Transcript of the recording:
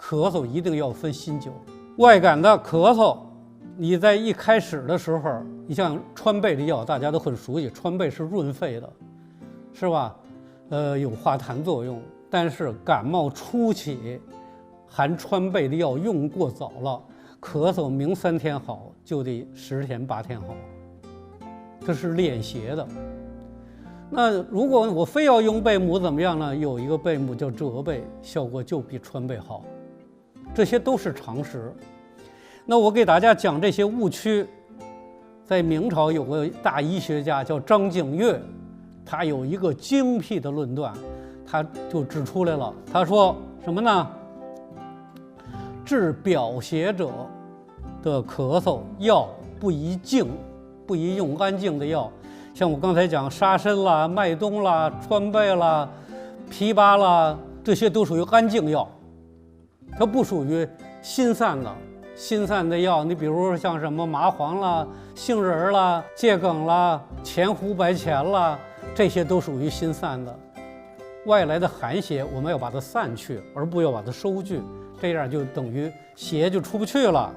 咳嗽一定要分新酒。外感的咳嗽，你在一开始的时候，你像川贝的药，大家都很熟悉，川贝是润肺的，是吧？有化痰作用。但是感冒初期，含川贝的药用过早了，咳嗽明3天好，就得10天8天好，这是练邪的。那如果我非要用贝母怎么样呢？有一个贝母叫浙贝，效果就比川贝好，这些都是常识。那我给大家讲这些误区。在明朝有个大医学家叫张景岳，他有一个精辟的论断，他就指出来了。他说什么呢？治表邪者的咳嗽药不宜静，不宜用安静的药。像我刚才讲沙参啦、麦冬啦、川贝啦、枇杷啦，这些都属于安静药，它不属于心散的。心散的药，你比如说像什么麻黄啦、杏仁啦、桔梗啦、前胡白钱啦，这些都属于心散的。外来的寒邪，我们要把它散去，而不要把它收聚，这样就等于邪就出不去了。